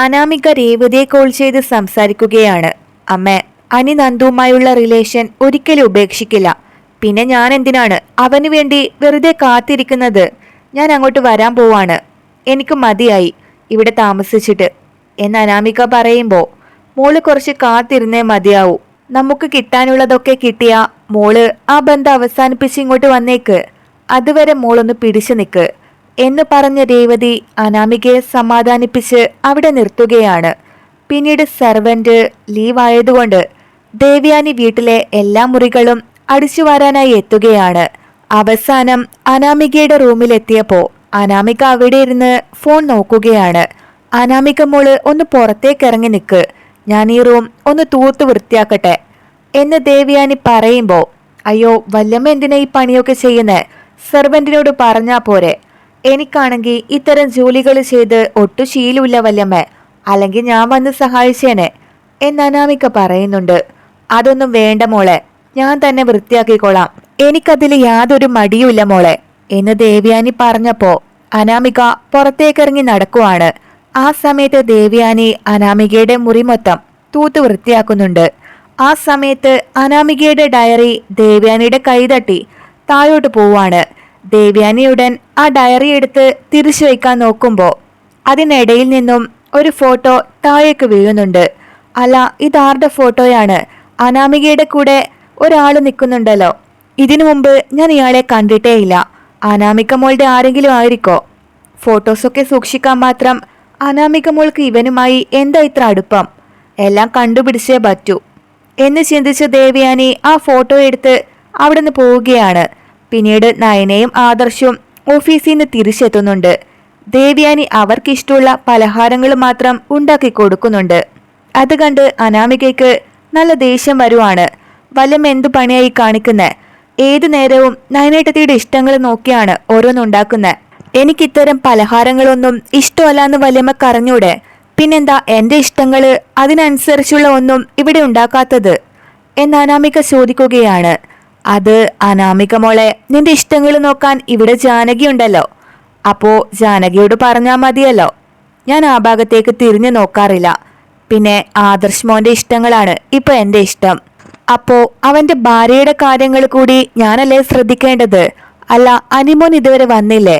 Anamika രേവതിയെ call ചെയ്ത് സംസാരിക്കുകയാണ്. അമ്മേ, അനി നന്ദുവുമായുള്ള റിലേഷൻ ഒരിക്കലും ഉപേക്ഷിക്കില്ല. പിന്നെ ഞാൻ എന്തിനാണ് അവന് വേണ്ടി വെറുതെ കാത്തിരിക്കുന്നത്? ഞാൻ അങ്ങോട്ട് വരാൻ പോവാണ്. എനിക്ക് മതിയായി ഇവിടെ താമസിച്ചിട്ട് എന്ന് അനാമിക പറയുമ്പോൾ, മോള് കുറച്ച് കാത്തിരുന്നേ മതിയാവൂ. നമുക്ക് കിട്ടാനുള്ളതൊക്കെ കിട്ടിയ മോള് ആ ബന്ധം അവസാനിപ്പിച്ച് ഇങ്ങോട്ട് വന്നേക്ക്. അതുവരെ മോളൊന്ന് പിടിച്ചു നിൽക്ക് എന്ന് പറഞ്ഞ രേവതി അനാമികയെ സമാധാനിപ്പിച്ച് അവിടെ നിർത്തുകയാണ്. പിന്നീട് സെർവന്റ് ലീവ് ആയതുകൊണ്ട് ദേവയാനി വീട്ടിലെ എല്ലാ മുറികളും അടിച്ചു വാരാനായി എത്തുകയാണ്. അവസാനം അനാമികയുടെ റൂമിലെത്തിയപ്പോൾ അനാമിക അവിടെ ഇരുന്ന് ഫോൺ നോക്കുകയാണ്. അനാമിക മോള് ഒന്ന് പുറത്തേക്ക് ഇറങ്ങി നിൽക്ക്, ഞാൻ ഈ റൂം ഒന്ന് തൂത്ത് വൃത്തിയാക്കട്ടെ എന്ന് ദേവയാനി പറയുമ്പോൾ, അയ്യോ വല്യമ്മ എന്തിനാ ഈ പണിയൊക്കെ ചെയ്യുന്നേ? സെർവന്റിനോട് പറഞ്ഞാ പോരെ. എനിക്കാണെങ്കിൽ ഇത്തരം ജോലികൾ ചെയ്ത് ഒട്ടു ശീലമില്ല വല്യമ്മ, അല്ലെങ്കിൽ ഞാൻ വന്ന് സഹായിച്ചേനെ എന്ന് അനാമിക പറയുന്നുണ്ട്. അതൊന്നും വേണ്ട മോളെ, ഞാൻ തന്നെ വൃത്തിയാക്കിക്കോളാം, എനിക്കതിൽ യാതൊരു മടിയുമില്ല മോളെ എന്ന് ദേവയാനി പറഞ്ഞപ്പോ അനാമിക പുറത്തേക്കിറങ്ങി നടക്കുവാണ്. ആ സമയത്ത് ദേവയാനി അനാമികയുടെ മുറി മൊത്തം തൂത്ത് വൃത്തിയാക്കുന്നുണ്ട്. ആ സമയത്ത് അനാമികയുടെ ഡയറി ദേവയാനിയുടെ കൈ തട്ടി താഴോട്ട് പോവാണ്. ദേവയാനിയുടൻ ആ ഡയറി എടുത്ത് തിരിച്ചു വയ്ക്കാൻ നോക്കുമ്പോൾ അതിനിടയിൽ നിന്നും ഒരു ഫോട്ടോ താഴേക്ക് വീഴുന്നുണ്ട്. അല്ല, ഇതാരുടെ ഫോട്ടോയാണ്? അനാമികയുടെ കൂടെ ഒരാൾ നിൽക്കുന്നുണ്ടല്ലോ. ഇതിനു മുമ്പ് ഞാൻ ഇയാളെ കണ്ടിട്ടേയില്ല. അനാമിക മോളുടെ ആരെങ്കിലും ആയിരിക്കോ? ഫോട്ടോസൊക്കെ സൂക്ഷിക്കാൻ മാത്രം അനാമിക മോൾക്ക് ഇവനുമായി എന്താ ഇത്ര അടുപ്പം? എല്ലാം കണ്ടുപിടിച്ചേ പറ്റൂ എന്ന് ചിന്തിച്ച ദേവയാനി ആ ഫോട്ടോ എടുത്ത് അവിടെ നിന്ന് പോവുകയാണ്. പിന്നീട് നയനയും ആദർശവും ഓഫീസിൽ നിന്ന് തിരിച്ചെത്തുന്നുണ്ട്. ദേവയാനി അവർക്കിഷ്ടമുള്ള പലഹാരങ്ങൾ മാത്രം ഉണ്ടാക്കി കൊടുക്കുന്നുണ്ട്. അത് കണ്ട് അനാമികയ്ക്ക് നല്ല ദേഷ്യം വരുവാണ്. വല്ലം എന്തു പണിയായി കാണിക്കുന്നേ? ഏതു നേരവും നയനേട്ടത്തിയുടെ ഇഷ്ടങ്ങൾ നോക്കിയാണ് ഓരോന്നുണ്ടാക്കുന്നത്. എനിക്കിത്തരം പലഹാരങ്ങളൊന്നും ഇഷ്ടമല്ലാന്ന് വല്യമ്മക്ക് അറിഞ്ഞൂടെ? പിന്നെന്താ എന്റെ ഇഷ്ടങ്ങള് അതിനനുസരിച്ചുള്ള ഒന്നും ഇവിടെ ഉണ്ടാക്കാത്തത് എന്ന് അനാമിക ചോദിക്കുകയാണ്. അത് അനാമിക മോളെ, നിന്റെ ഇഷ്ടങ്ങൾ നോക്കാൻ ഇവിടെ ജാനകി ഉണ്ടല്ലോ, അപ്പോ ജാനകിയോട് പറഞ്ഞാ മതിയല്ലോ. ഞാൻ ആ ഭാഗത്തേക്ക് തിരിഞ്ഞു നോക്കാറില്ല. പിന്നെ ആദർശ് മോന്റെ ഇഷ്ടങ്ങളാണ് ഇപ്പൊ എന്റെ ഇഷ്ടം. അപ്പോ അവന്റെ ഭാര്യയുടെ കാര്യങ്ങൾ കൂടി ഞാനല്ലേ ശ്രദ്ധിക്കേണ്ടത്? അല്ല, അനിമോൻ ഇതുവരെ വന്നില്ലേ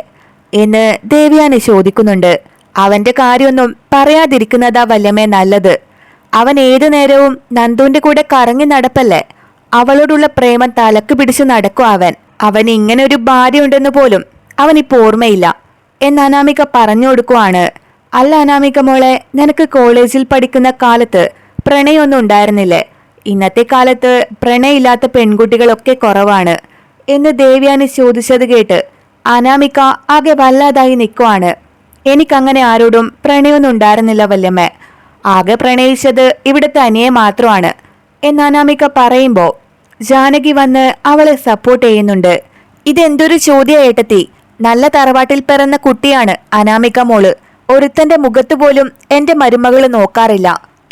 എന്ന് ദേവയാനി ചോദിക്കുന്നുണ്ട്. അവന്റെ കാര്യമൊന്നും പറയാതിരിക്കുന്നതാ വല്യമ്മേ നല്ലത്. അവൻ ഏതു നേരവും നന്ദുവിന്റെ കൂടെ കറങ്ങി നടപ്പല്ലേ. അവളോടുള്ള പ്രേമം തലക്ക് പിടിച്ചു നടക്കും അവൻ ഇങ്ങനെ ഒരു ഭാര്യ ഉണ്ടെന്ന് പോലും അവനിപ്പോ ഓർമ്മയില്ല എന്ന് അനാമിക പറഞ്ഞു കൊടുക്കുവാണ്. അല്ല അനാമിക മോളെ, നിനക്ക് കോളേജിൽ പഠിക്കുന്ന കാലത്ത് പ്രണയമൊന്നും ഉണ്ടായിരുന്നില്ലേ? ഇന്നത്തെ കാലത്ത് പ്രണയമില്ലാത്ത പെൺകുട്ടികളൊക്കെ കുറവാണ് എന്ന് ദേവയാനി ചോദിച്ചത് കേട്ട് അനാമിക ആകെ വല്ലാതായി നിൽക്കുവാണ്. എനിക്കങ്ങനെ ആരോടും പ്രണയമൊന്നും ഉണ്ടായിരുന്നില്ല വല്യമ്മ, ആകെ പ്രണയിച്ചത് ഇവിടുത്തെ അനിയെ മാത്രമാണ് എന്ന് അനാമിക പറയുമ്പോൾ ജാനകി വന്ന് അവളെ സപ്പോർട്ട് ചെയ്യുന്നുണ്ട്. ഇതെന്തൊരു ചോദ്യ ഏട്ടത്തി? നല്ല തറവാട്ടിൽ പിറന്ന കുട്ടിയാണ് അനാമിക മോള്. ഒരുത്തന്റെ മുഖത്ത് പോലും എന്റെ മരുമകള് നോക്കാറില്ല.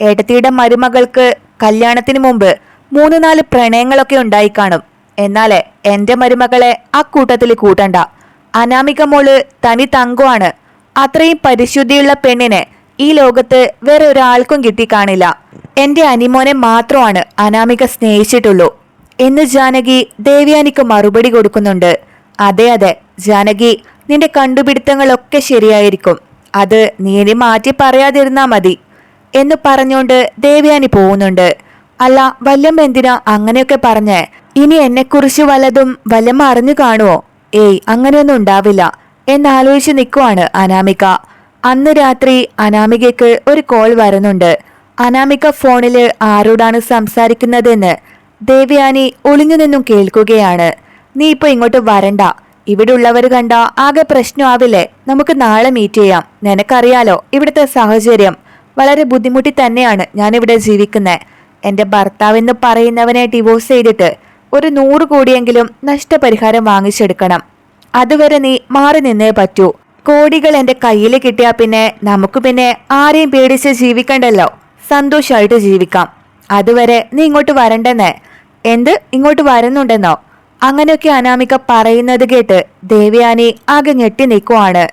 ഏട്ടത്തിയുടെ മരുമകൾക്ക് കല്യാണത്തിന് മുമ്പ് 3-4 പ്രണയങ്ങളൊക്കെ ഉണ്ടായി കാണും. എന്നാലേ എന്റെ മരുമകളെ ആ കൂട്ടത്തിൽ കൂട്ടണ്ട. അനാമിക മോള് തനി തങ്കമാണ്. അത്രയും പരിശുദ്ധിയുള്ള പെണ്ണിനെ ഈ ലോകത്ത് വേറെ ഒരാൾക്കും കിട്ടിക്കാണില്ല. എന്റെ അനിമോനെ മാത്രമാണ് അനാമിക സ്നേഹിച്ചിട്ടുള്ളൂ എന്ന് ജാനകി ദേവയാനിക്ക് മറുപടി കൊടുക്കുന്നുണ്ട്. അതെ അതെ ജാനകി, നിന്റെ കണ്ടുപിടുത്തങ്ങളൊക്കെ ശരിയായിരിക്കും. അത് നീ ഇനി മാറ്റി പറയാതിരുന്നാ മതി എന്ന് പറഞ്ഞുകൊണ്ട് ദേവയാനി പോകുന്നുണ്ട്. അല്ല വല്യമ്മ എന്തിനാ അങ്ങനെയൊക്കെ പറഞ്ഞേ? ഇനി എന്നെക്കുറിച്ച് വല്ലതും വല്യമ്മ അറിഞ്ഞു കാണുവോ? ഏയ്, അങ്ങനെയൊന്നും ഉണ്ടാവില്ല എന്നാലോചിച്ച് നിൽക്കുവാണ് അനാമിക. അന്ന് രാത്രി അനാമികയ്ക്ക് ഒരു കോൾ വരുന്നുണ്ട്. അനാമിക ഫോണില് ആരോടാണ് സംസാരിക്കുന്നതെന്ന് ദേവയാനി ഒളിഞ്ഞു നിന്നും കേൾക്കുകയാണ്. നീ ഇപ്പൊ ഇങ്ങോട്ട് വരണ്ട, ഇവിടെ ഉള്ളവർ കണ്ട ആകെ പ്രശ്നമാവില്ലേ? നമുക്ക് നാളെ മീറ്റ് ചെയ്യാം. നിനക്കറിയാലോ ഇവിടുത്തെ സാഹചര്യം വളരെ ബുദ്ധിമുട്ടി തന്നെയാണ് ഞാനിവിടെ ജീവിക്കുന്നത്. എന്റെ ഭർത്താവെന്ന് പറയുന്നവനെ ഡിവോഴ്സ് ചെയ്തിട്ട് ഒരു 100 കോടിയെങ്കിലും നഷ്ടപരിഹാരം വാങ്ങിച്ചെടുക്കണം. അതുവരെ നീ മാറി നിന്നേ പറ്റൂ. കോടികൾ എന്റെ കയ്യിൽ കിട്ടിയാ പിന്നെ നമുക്ക് പിന്നെ ആരെയും പേടിച്ച് ജീവിക്കണ്ടല്ലോ, സന്തോഷമായിട്ട് ജീവിക്കാം. അതുവരെ നീ ഇങ്ങോട്ട് വരണ്ടെന്നേ. എന്ത് ഇങ്ങോട്ട് വരുന്നുണ്ടെന്നോ? അങ്ങനെയൊക്കെ അനാമിക പറയുന്നത് കേട്ട് ദേവയാനി ആകെ ഞെട്ടി നിൽക്കുവാണ്.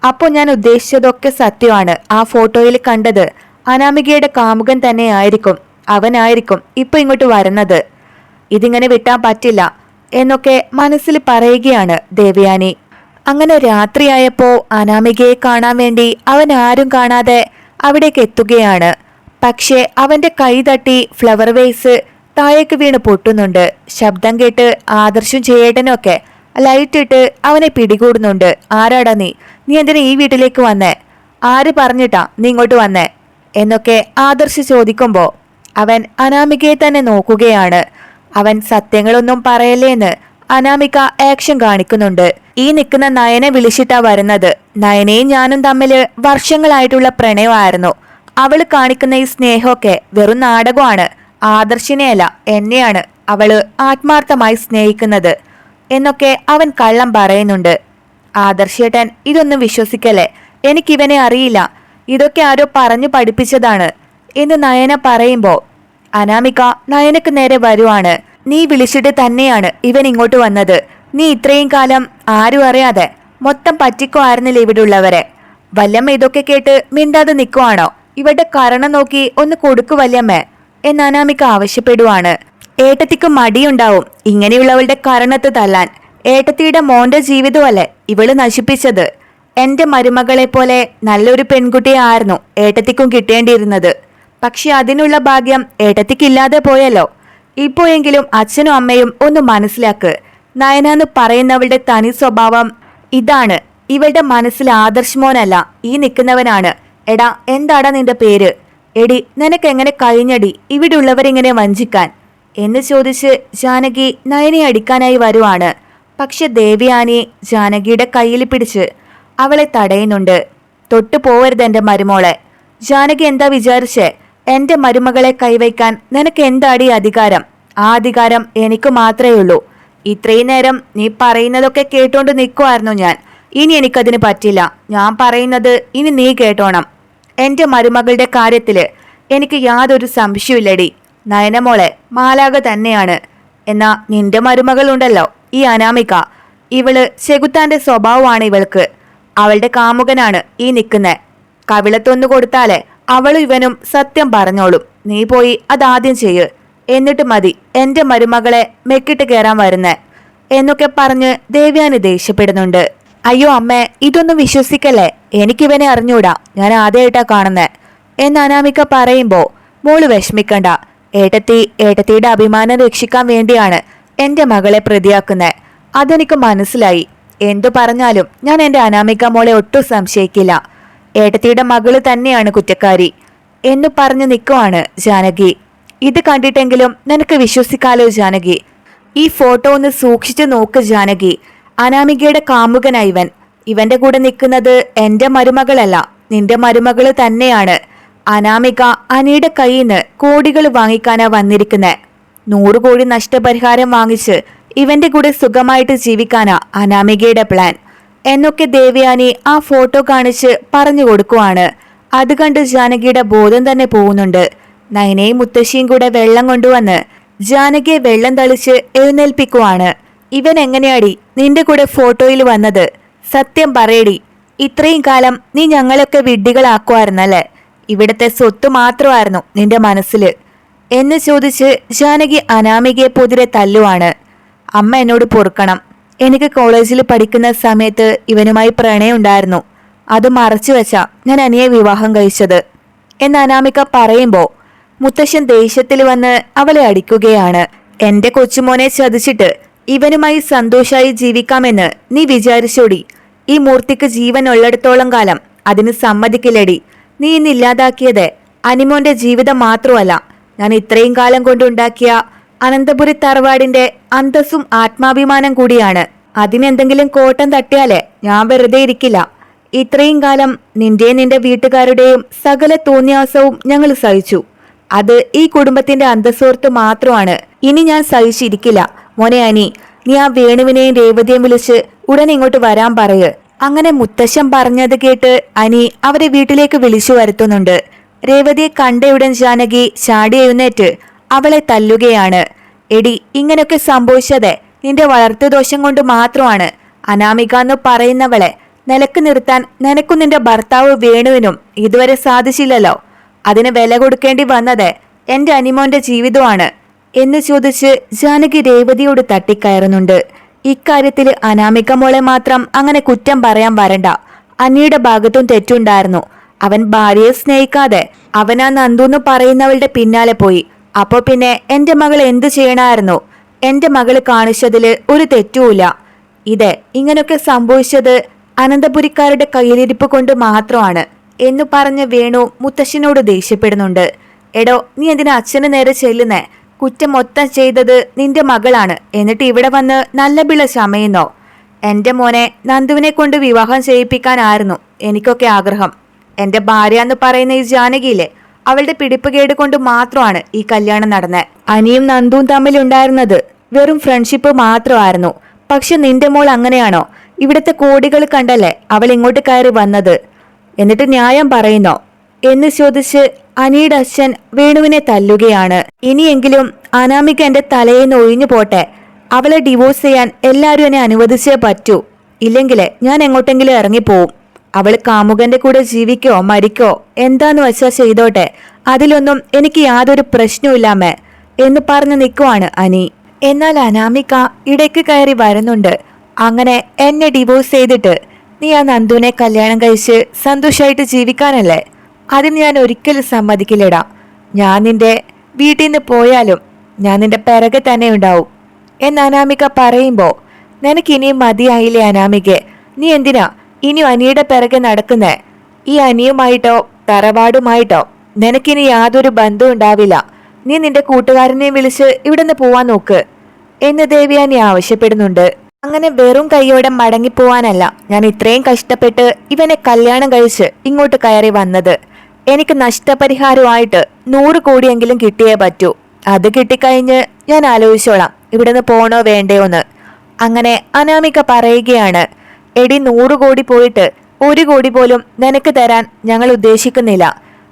അപ്പോൾ ഞാൻ ഉദ്ദേശിച്ചതൊക്കെ സത്യമാണ്. ആ ഫോട്ടോയിൽ കണ്ടത് അനാമികയുടെ കാമുകൻ തന്നെ ആയിരിക്കും. അവനായിരിക്കും ഇപ്പൊ ഇങ്ങോട്ട് വരുന്നത്. ഇതിങ്ങനെ വിട്ടാൻ പറ്റില്ല എന്നൊക്കെ മനസ്സിൽ പറയുകയാണ് ദേവയാനി. അങ്ങനെ രാത്രിയായപ്പോ അനാമികയെ കാണാൻ വേണ്ടി അവൻ ആരും കാണാതെ അവിടേക്ക് എത്തുകയാണ്. പക്ഷേ അവന്റെ കൈ തട്ടി ഫ്ലവർ വേസ് താഴേക്ക് വീണ് പൊട്ടുന്നുണ്ട്. ശബ്ദം കേട്ട് ആദർശും ചേട്ടനൊക്കെ ലൈറ്റ് ഇട്ട് അവനെ പിടികൂടുന്നുണ്ട്. ആരാടാ നീ എന്തിനാ ഈ വീട്ടിലേക്ക് വന്നേ? ആര് പറഞ്ഞിട്ടാ നീ ഇങ്ങോട്ട് വന്നേ എന്നൊക്കെ ആദർശ് ചോദിക്കുമ്പോ അവൻ അനാമികയെ തന്നെ നോക്കുകയാണ്. അവൻ സത്യങ്ങളൊന്നും പറയല്ലേന്ന് അനാമിക ആക്ഷൻ കാണിക്കുന്നുണ്ട്. ഈ നിൽക്കുന്ന നയനെ വിളിച്ചിട്ടാ വരുന്നത്. നയനയും ഞാനും തമ്മില് വർഷങ്ങളായിട്ടുള്ള പ്രണയമായിരുന്നു. അവള് കാണിക്കുന്ന ഈ സ്നേഹമൊക്കെ വെറും നാടകമാണ്. ആദർശിനെയല്ല, എന്നെയാണ് അവള് ആത്മാർത്ഥമായി സ്നേഹിക്കുന്നത് എന്നൊക്കെ അവൻ കള്ളം പറയുന്നുണ്ട്. ആദർശേട്ടൻ ഇതൊന്നും വിശ്വസിക്കല്ലേ, എനിക്കിവനെ അറിയില്ല, ഇതൊക്കെ ആരോ പറഞ്ഞു പഠിപ്പിച്ചതാണ് എന്ന് നയന പറയുമ്പോ അനാമിക നയനക്ക് നേരെ വരുവാണ്. നീ വിളിച്ചിട്ട് തന്നെയാണ് ഇവൻ ഇങ്ങോട്ട് വന്നത്. നീ ഇത്രയും കാലം ആരും അറിയാതെ മൊത്തം പറ്റിക്കുമായിരുന്നില്ല ഇവിടെ ഉള്ളവരെ. വല്യമ്മ ഇതൊക്കെ കേട്ട് മിണ്ടാതെ നിൽക്കുവാണോ? ഇവരുടെ കരണം നോക്കി ഒന്ന് കൊടുക്കു വല്യമ്മേ എന്ന് അനാമിക ആവശ്യപ്പെടുവാണ്. ഏട്ടത്തിക്ക് മടിയുണ്ടാവും ഇങ്ങനെയുള്ളവളുടെ കരണത്ത് തല്ലാൻ. ഏട്ടത്തിയുടെ മോന്റെ ജീവിതമല്ലേ ഇവള് നശിപ്പിച്ചത്. എന്റെ മരുമകളെ പോലെ നല്ലൊരു പെൺകുട്ടിയെ ആയിരുന്നു ഏട്ടത്തിക്കും കിട്ടേണ്ടിയിരുന്നത്. പക്ഷെ അതിനുള്ള ഭാഗ്യം ഏട്ടത്തിക്കില്ലാതെ പോയല്ലോ. ഇപ്പോഴെങ്കിലും അച്ഛനും അമ്മയും ഒന്ന് മനസ്സിലാക്ക്. നയനാന്ന് പറയുന്നവളുടെ തനി സ്വഭാവം ഇതാണ്. ഇവളുടെ മനസ്സിൽ ആദർശ് മോനല്ല ഈ നിൽക്കുന്നവനാണ്. എടാ, എന്താടാ നിന്റെ പേര്? എടി, നിനക്ക് എങ്ങനെ കഴിഞ്ഞടി ഇവിടെ ഉള്ളവരിങ്ങനെ വഞ്ചിക്കാൻ എന്ന് ചോദിച്ച് ജാനകി നയനെ അടിക്കാനായി വരുവാണ്. പക്ഷെ ദേവയാനി ജാനകിയുടെ കയ്യിൽ പിടിച്ച് അവളെ തടയുന്നുണ്ട്. തൊട്ടു പോവരുത് എന്റെ മരുമോളെ. ജാനകി എന്താ വിചാരിച്ചേ? എന്റെ മരുമകളെ കൈവയ്ക്കാൻ നിനക്ക് എന്താടി അധികാരം? ആ അധികാരം എനിക്ക് മാത്രമേ ഉള്ളൂ. ഇത്രയും നേരം നീ പറയുന്നതൊക്കെ കേട്ടോണ്ട് നിൽക്കുമായിരുന്നു ഞാൻ. ഇനി എനിക്കതിന് പറ്റില്ല. ഞാൻ പറയുന്നത് ഇനി നീ കേട്ടോണം. എന്റെ മരുമകളുടെ കാര്യത്തില് എനിക്ക് യാതൊരു സംശയമില്ലടി. നയനമോളെ മാലാക തന്നെയാണ്. എന്നാ നിന്റെ മരുമകളുണ്ടല്ലോ ഈ അനാമിക, ഇവള് ചെകുത്താന്റെ സ്വഭാവമാണ് ഇവൾക്ക്. അവളുടെ കാമുകനാണ് ഈ നിൽക്കുന്നെ. കവിളത്തൊന്നു കൊടുത്താലേ അവളും ഇവനും സത്യം പറഞ്ഞോളും. നീ പോയി അതാദ്യം ചെയ്യ്, എന്നിട്ട് മതി എന്റെ മരുമകളെ മെക്കിട്ട് കയറാൻ വരുന്നേ എന്നൊക്കെ പറഞ്ഞ് ദേവയാനി ദേഷ്യപ്പെടുന്നുണ്ട്. അയ്യോ അമ്മേ, ഇതൊന്നും വിശ്വസിക്കല്ലേ, എനിക്കിവനെ അറിഞ്ഞൂടാ, ഞാൻ ആദ്യമായിട്ടാ കാണുന്നേ എന്ന് അനാമിക പറയുമ്പോ മോള് വിഷമിക്കണ്ട. ഏട്ടത്തിയുടെ അഭിമാനം രക്ഷിക്കാൻ വേണ്ടിയാണ് എന്റെ മകളെ പ്രതിയാക്കുന്നേ. അതെനിക്ക് മനസ്സിലായി. എന്തു പറഞ്ഞാലും ഞാൻ എന്റെ അനാമിക മോളെ ഒട്ടും സംശയിക്കില്ല. ഏട്ടത്തിയുടെ മകള് തന്നെയാണ് കുറ്റക്കാരി എന്ന് പറഞ്ഞു നിൽക്കുവാണ് ജാനകി. ഇത് കണ്ടിട്ടെങ്കിലും നിനക്ക് വിശ്വസിക്കാലോ ജാനകി. ഈ ഫോട്ടോ ഒന്ന് സൂക്ഷിച്ചു നോക്ക് ജാനകി. അനാമികയുടെ കാമുകനായി ഇവന്റെ കൂടെ നിൽക്കുന്നത് എന്റെ മരുമകളല്ല, നിന്റെ മരുമകള് തന്നെയാണ്. അനാമിക അനിയുടെ കയ്യിൽ നിന്ന് കോടികൾ വാങ്ങിക്കാനാ വന്നിരിക്കുന്നെ. 100 കോടി നഷ്ടപരിഹാരം വാങ്ങിച്ച് ഇവന്റെ കൂടെ സുഖമായിട്ട് ജീവിക്കാനാ അനാമികയുടെ പ്ലാൻ എന്നൊക്കെ ദേവയാനി ആ ഫോട്ടോ കാണിച്ച് പറഞ്ഞു കൊടുക്കുവാണ്. അത് കണ്ട് ജാനകിയുടെ ബോധം തന്നെ പോകുന്നുണ്ട്. നയനയും മുത്തശ്ശിയും കൂടെ വെള്ളം കൊണ്ടുവന്ന് ജാനകിയെ വെള്ളം തളിച്ച് എഴുന്നേൽപ്പിക്കുവാണ്. ഇവൻ എങ്ങനെയാടി നിന്റെ കൂടെ ഫോട്ടോയിൽ വന്നത്? സത്യം പറയടി. ഇത്രയും കാലം നീ ഞങ്ങളൊക്കെ വിഡ്ഢികളാക്കുമായിരുന്നല്ലേ? ഇവിടത്തെ സ്വത്ത് മാത്രമായിരുന്നു നിന്റെ മനസ്സിൽ എന്ന് ചോദിച്ച് ജാനകി അനാമികയെ പൊതിരെ തല്ലുവാണ്. അമ്മ എന്നോട് പൊറുക്കണം. എനിക്ക് കോളേജിൽ പഠിക്കുന്ന സമയത്ത് ഇവനുമായി പ്രണയം ഉണ്ടായിരുന്നു. അത് മറച്ചു വെച്ചാ ഞാൻ അനിയെ വിവാഹം കഴിച്ചത് എന്ന് അനാമിക പറയുമ്പോ മുത്തശ്ശൻ ദേഷ്യത്തിൽ വന്ന് അവളെ അടിക്കുകയാണ്. എന്റെ കൊച്ചുമോനെ ചതിച്ചിട്ട് ഇവനുമായി സന്തോഷായി ജീവിക്കാമെന്ന് നീ വിചാരിച്ചോടി? ഈ മൂർത്തിക്ക് ജീവൻ ഉള്ളിടത്തോളം കാലം അതിന് സമ്മതിക്കില്ലടി. നീ ഇന്നില്ലാതാക്കിയത് അനിമോന്റെ ജീവിതം മാത്രമല്ല, ഞാൻ ഇത്രയും കാലം കൊണ്ടുണ്ടാക്കിയ അനന്തപുരി തറവാടിന്റെ അന്തസ്സും ആത്മാഭിമാനം കൂടിയാണ്. അതിനെന്തെങ്കിലും കോട്ടം തട്ടിയാലേ ഞാൻ വെറുതെ ഇരിക്കില്ല. ഇത്രയും കാലം നിന്റെ വീട്ടുകാരുടെയും സകല തോന്നിയാസവും ഞങ്ങൾ സഹിച്ചു. അത് ഈ കുടുംബത്തിന്റെ അന്തസ്സോർത്ത് മാത്രമാണ്. ഇനി ഞാൻ സഹിച്ചിരിക്കില്ല. മോനെ അനി, നീ ആ വേണുവിനെയും രേവതിയെയും വിളിച്ച് ഉടനെ ഇങ്ങോട്ട് വരാൻ പറയ്. അങ്ങനെ മുത്തശ്ശൻ പറഞ്ഞത് കേട്ട് അനി അവരെ വീട്ടിലേക്ക് വിളിച്ചു വരുത്തുന്നുണ്ട്. രേവതിയെ കണ്ടയുടൻ ജാനകി ചാടി എഴുന്നേറ്റ് അവളെ തല്ലുകയാണ്. എടി, ഇങ്ങനെയൊക്കെ സംഭവിച്ചതേ നിന്റെ വളർത്തുദോഷം കൊണ്ട് മാത്രമാണ്. അനാമിക എന്ന് പറയുന്നവളെ നിലക്ക് നിർത്താൻ നിനക്കും നിന്റെ ഭർത്താവ് വേണുവിനും ഇതുവരെ സാധിച്ചില്ലല്ലോ. അതിന് വില കൊടുക്കേണ്ടി വന്നത് എന്റെ അനിമോന്റെ ജീവിതമാണ് എന്ന് ചോദിച്ച് ജാനകി രേവതിയോട് തട്ടിക്കയറുന്നുണ്ട്. ഇക്കാര്യത്തിൽ അനാമിക മോളെ മാത്രം അങ്ങനെ കുറ്റം പറയാൻ വരണ്ട. അനിയുടെ ഭാഗത്തും തെറ്റുണ്ടായിരുന്നു. അവൻ ഭാര്യയെ സ്നേഹിക്കാതെ അവനാ നന്ദുന്ന് പറയുന്നവളുടെ പിന്നാലെ പോയി. അപ്പോ പിന്നെ എന്റെ മകൾ എന്തു ചെയ്യണമായിരുന്നു? എന്റെ മകള് കാണിച്ചതില് ഒരു തെറ്റുമില്ല. ഇങ്ങനൊക്കെ സംഭവിച്ചത് അനന്തപുരിക്കാരുടെ കയ്യിലിരിപ്പ് കൊണ്ട് മാത്രമാണ് എന്നു പറഞ്ഞ് വേണു മുത്തശ്ശനോട് ദേഷ്യപ്പെടുന്നുണ്ട്. എടോ, നീ എന്തിനാ അച്ഛന് നേരെ ചെല്ലുന്നേ? കുറ്റം മൊത്തം ചെയ്തത് നിന്റെ മകളാണ്. എന്നിട്ട് ഇവിടെ വന്ന് നല്ല പിള്ള ചമയുന്നോ? എന്റെ മോനെ നന്ദുവിനെ കൊണ്ട് വിവാഹം ചെയ്യിപ്പിക്കാനായിരുന്നു എനിക്കൊക്കെ ആഗ്രഹം. എന്റെ ഭാര്യ എന്ന് പറയുന്ന ഈ ജാനകിയിലെ അവളുടെ പിടിപ്പുകേട് കൊണ്ട് മാത്രമാണ് ഈ കല്യാണം നടന്നത്. അനിയും നന്ദുവും തമ്മിലുണ്ടായിരുന്നത് വെറും ഫ്രണ്ട്ഷിപ്പ് മാത്രമായിരുന്നു. പക്ഷെ നിന്റെ മോൾ അങ്ങനെയാണോ? ഇവിടുത്തെ കോടികൾ കണ്ടല്ലേ അവൾ ഇങ്ങോട്ട് കയറി വന്നത്. എന്നിട്ട് ന്യായം പറയുന്നോ എന്ന് ചോദിച്ച് അനിയുടെ അച്ഛൻ വേണുവിനെ തല്ലുകയാണ്. ഇനിയെങ്കിലും അനാമിക എന്റെ തലയെന്ന് ഒഴിഞ്ഞു പോട്ടെ. അവളെ ഡിവോഴ്സ് ചെയ്യാൻ എല്ലാവരും എന്നെ അനുവദിച്ചേ പറ്റൂ. ഇല്ലെങ്കിൽ ഞാൻ എങ്ങോട്ടെങ്കിലും ഇറങ്ങിപ്പോവും. അവൾ കാമുകന്റെ കൂടെ ജീവിക്കോ മരിക്കോ എന്താന്ന് വെച്ചാ ചെയ്തോട്ടെ. അതിലൊന്നും എനിക്ക് യാതൊരു പ്രശ്നവുമില്ലാമേ എന്ന് പറഞ്ഞു നിൽക്കുവാണ് അനി. എന്നാൽ അനാമിക ഇടയ്ക്ക് കയറി വരുന്നുണ്ട്. അങ്ങനെ എന്നെ ഡിവോഴ്സ് ചെയ്തിട്ട് നീ ആ നന്ദുവിനെ കല്യാണം കഴിച്ച് സന്തോഷമായിട്ട് ജീവിക്കാനല്ലേ? അതിന് ഞാൻ ഒരിക്കലും സമ്മതിക്കില്ലടാ. ഞാൻ നിന്റെ വീട്ടിൽ നിന്ന് പോയാലും ഞാൻ നിന്റെ പിറകെ തന്നെ ഉണ്ടാവും എന്ന് അനാമിക പറയുമ്പോ, നിനക്കിനിയും മതിയായില്ലേ അനാമികെ? നീ എന്തിനാ ഇനിയും അനിയുടെ പിറകെ നടക്കുന്നേ? ഈ അനിയുമായിട്ടോ തറവാടുമായിട്ടോ നിനക്കിനി യാതൊരു ബന്ധവും ഉണ്ടാവില്ല. നീ നിന്റെ കൂട്ടുകാരനെ വിളിച്ച് ഇവിടുന്ന് പോവാൻ നോക്ക് എന്ന് ദേവയാനി ആവശ്യപ്പെടുന്നുണ്ട്. അങ്ങനെ വെറും കൈയോടെ മടങ്ങിപ്പോവാനല്ല ഞാൻ ഇത്രയും കഷ്ടപ്പെട്ട് ഇവനെ കല്യാണം കഴിച്ച് ഇങ്ങോട്ട് കയറി വന്നത്. എനിക്ക് നഷ്ടപരിഹാരമായിട്ട് 100 കോടിയെങ്കിലും കിട്ടിയേ പറ്റൂ. അത് കിട്ടിക്കഴിഞ്ഞ് ഞാൻ ആലോചിച്ചോളാം ഇവിടുന്ന് പോണോ വേണ്ടയോന്ന്. അങ്ങനെ അനാമിക പറയുകയാണ്, എടി 100 കോടി പോയിട്ട് 1 കോടി പോലും നിനക്ക് തരാൻ ഞങ്ങൾ ഉദ്ദേശിക്കുന്നില്ല.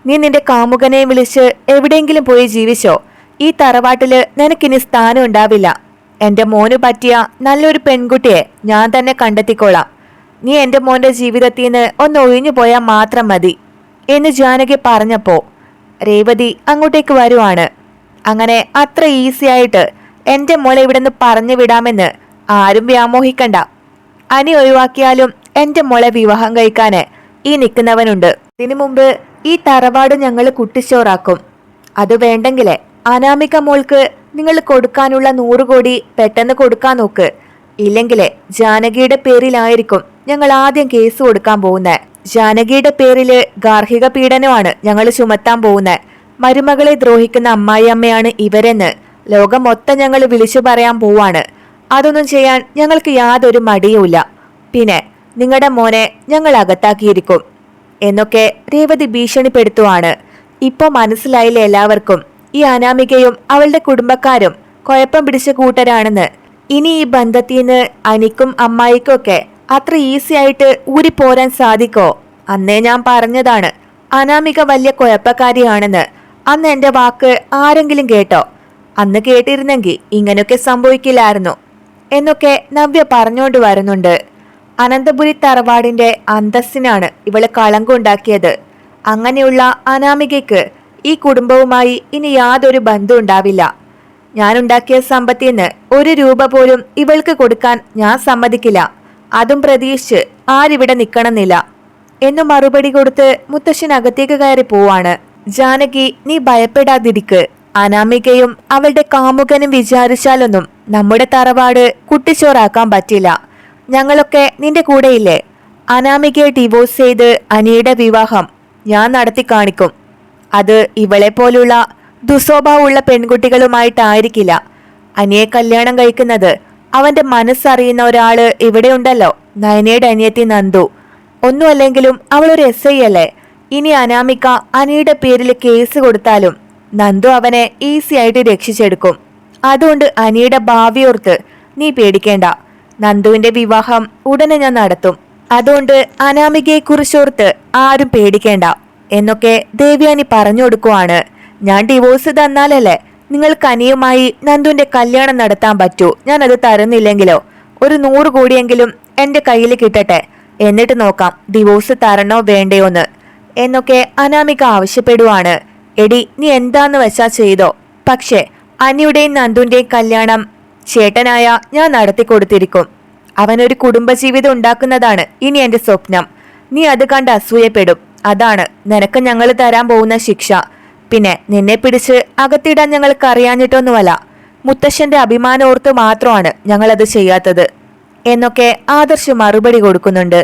നീ നിന്റെ കാമുകനെ വിളിച്ച് എവിടെയെങ്കിലും പോയി ജീവിച്ചോ. ഈ തറവാട്ടില് നിനക്കിനി സ്ഥാനം ഉണ്ടാവില്ല. എന്റെ മോന് പറ്റിയ നല്ലൊരു പെൺകുട്ടിയെ ഞാൻ തന്നെ കണ്ടെത്തിക്കോളാം. നീ എന്റെ മോന്റെ ജീവിതത്തിൽ നിന്ന് ഒന്ന് ഒഴിഞ്ഞു പോയാൽ മാത്രം മതി എന്ന് ജാനകി പറഞ്ഞപ്പോ രേവതി അങ്ങോട്ടേക്ക് വരുവാണ്. അങ്ങനെ അത്ര ഈസി ആയിട്ട് എന്റെ മോളെ ഇവിടെ നിന്ന് പറഞ്ഞു വിടാമെന്ന് ആരും വ്യാമോഹിക്കണ്ട. അനി ഒഴിവാക്കിയാലും എന്റെ മോളെ വിവാഹം കഴിക്കാന് ഈ നിൽക്കുന്നവനുണ്ട്. ഇതിനു മുമ്പ് ഈ തറവാട് ഞങ്ങൾ കുട്ടിച്ചോറാക്കും. അത് വേണ്ടെങ്കിലേ അനാമിക മോൾക്ക് നിങ്ങൾ കൊടുക്കാനുള്ള 100 കോടി പെട്ടെന്ന് കൊടുക്കാൻ നോക്ക്. ഇല്ലെങ്കിലേ ജാനകിയുടെ പേരിലായിരിക്കും ഞങ്ങൾ ആദ്യം കേസ് കൊടുക്കാൻ പോകുന്നത്. ജാനകിയുടെ പേരില് ഗാർഹിക പീഡനമാണ് ഞങ്ങൾ ചുമത്താൻ പോകുന്നത്. മരുമകളെ ദ്രോഹിക്കുന്ന അമ്മായിയമ്മയാണ് ഇവരെന്ന് ലോകം മൊത്തം ഞങ്ങൾ വിളിച്ചു പറയാൻ പോവാണ്. അതൊന്നും ചെയ്യാൻ ഞങ്ങൾക്ക് യാതൊരു മടിയുമില്ല. പിന്നെ നിങ്ങളുടെ മോനെ ഞങ്ങൾ അകത്താക്കിയിരിക്കും എന്നൊക്കെ രേവതി ഭീഷണിപ്പെടുത്തുവാണ്. ഇപ്പൊ മനസ്സിലായില്ലേ എല്ലാവർക്കും ഈ അനാമികയും അവളുടെ കുടുംബക്കാരും കുഴപ്പം പിടിച്ച കൂട്ടരാണെന്ന്. ഇനി ഈ ബന്ധത്തിൽ നിന്ന് അനിക്കും അമ്മായിക്കും ഒക്കെ അത്ര ഈസി ആയിട്ട് ഊരിപ്പോരാൻ സാധിക്കോ? അന്നേ ഞാൻ പറഞ്ഞതാണ് അനാമിക വലിയ കുഴപ്പക്കാരിയാണെന്ന്. അന്ന് എന്റെ വാക്ക് ആരെങ്കിലും കേട്ടോ? അന്ന് കേട്ടിരുന്നെങ്കിൽ ഇങ്ങനെയൊക്കെ സംഭവിക്കില്ലായിരുന്നു എന്നൊക്കെ നവ്യ പറഞ്ഞുകൊണ്ട് വരുന്നുണ്ട്. അനന്തപുരി തറവാടിന്റെ അന്തസ്സിനാണ് ഇവള് കളങ്കുണ്ടാക്കിയത്. അങ്ങനെയുള്ള അനാമികയ്ക്ക് ഈ കുടുംബവുമായി ഇനി യാതൊരു ബന്ധവും ഉണ്ടാവില്ല. ഞാനുണ്ടാക്കിയ സമ്പത്തിൽ നിന്ന് 1 രൂപ പോലും ഇവൾക്ക് കൊടുക്കാൻ ഞാൻ സമ്മതിക്കില്ല. അതും പ്രതീക്ഷിച്ച് ആരിവിടെ നിൽക്കണമെന്നില്ല എന്നു മറുപടി കൊടുത്ത് മുത്തശ്ശൻ അകത്തേക്ക് കയറി പോവാണ്. ജാനകി, നീ ഭയപ്പെടാതിരിക്ക്. അനാമികയും അവളുടെ കാമുകനും വിചാരിച്ചാലൊന്നും നമ്മുടെ തറവാട് കുട്ടിച്ചോറാക്കാൻ പറ്റില്ല. ഞങ്ങളൊക്കെ നിന്റെ കൂടെയില്ലേ? അനാമികയെ ഡിവോഴ്സ് ചെയ്ത് അനിയുടെ വിവാഹം ഞാൻ നടത്തി കാണിക്കും. അത് ഇവളെ പോലുള്ള ദുസ്വഭാവമുള്ള പെൺകുട്ടികളുമായിട്ടായിരിക്കില്ല. അനിയെ കല്യാണം കഴിക്കുന്നത് അവന്റെ മനസ്സറിയുന്ന ഒരാള് ഇവിടെ ഉണ്ടല്ലോ, നയനയുടെ അനിയത്തി നന്ദു. ഒന്നുമല്ലെങ്കിലും അവളൊരു SI അല്ലേ. ഇനി അനാമിക അനിയുടെ പേരിൽ കേസ് കൊടുത്താലും നന്ദു അവനെ ഈസി ആയിട്ട് രക്ഷിച്ചെടുക്കും. അതുകൊണ്ട് അനിയുടെ ഭാവിയോർത്ത് നീ പേടിക്കേണ്ട. നന്ദുവിന്റെ വിവാഹം ഉടനെ ഞാൻ നടത്തും. അതുകൊണ്ട് അനാമികയെക്കുറിച്ചോർത്ത് ആരും പേടിക്കേണ്ട എന്നൊക്കെ ദേവയാനി പറഞ്ഞു കൊടുക്കുവാണ്. ഞാൻ ഡിവോഴ്സ് തന്നാലല്ലേ നിങ്ങൾക്ക് അനിയുമായി നന്ദുവിന്റെ കല്യാണം നടത്താൻ പറ്റൂ. ഞാൻ അത് തരുന്നില്ലെങ്കിലോ 100 കോടിയെങ്കിലും എന്റെ കയ്യിൽ കിട്ടട്ടെ എന്നിട്ട് നോക്കാം ഡിവോഴ്സ് തരണോ വേണ്ടയോന്ന് എന്നൊക്കെ അനാമിക ആവശ്യപ്പെടുവാണ്. എടി നീ എന്താന്ന് വെച്ചാ ചെയ്തോ, പക്ഷേ അനിയുടെയും നന്ദുന്റെയും കല്യാണം ചേട്ടനായ ഞാൻ നടത്തിക്കൊടുത്തിരിക്കും. അവനൊരു കുടുംബജീവിതം ഉണ്ടാക്കുന്നതാണ് ഇനി എന്റെ സ്വപ്നം. നീ അത് കണ്ട് അസൂയപ്പെടും. അതാണ് നിനക്ക് ഞങ്ങൾ തരാൻ പോകുന്ന ശിക്ഷ. പിന്നെ നിന്നെ പിടിച്ച് അകത്തിടാൻ ഞങ്ങൾക്ക് അറിയാഞ്ഞിട്ടൊന്നുമല്ല, മുത്തശ്ശന്റെ അഭിമാനം ഓർത്ത് മാത്രമാണ് ഞങ്ങളത് ചെയ്യാത്തത് എന്നൊക്കെ ആദർശ് മറുപടി കൊടുക്കുന്നുണ്ട്.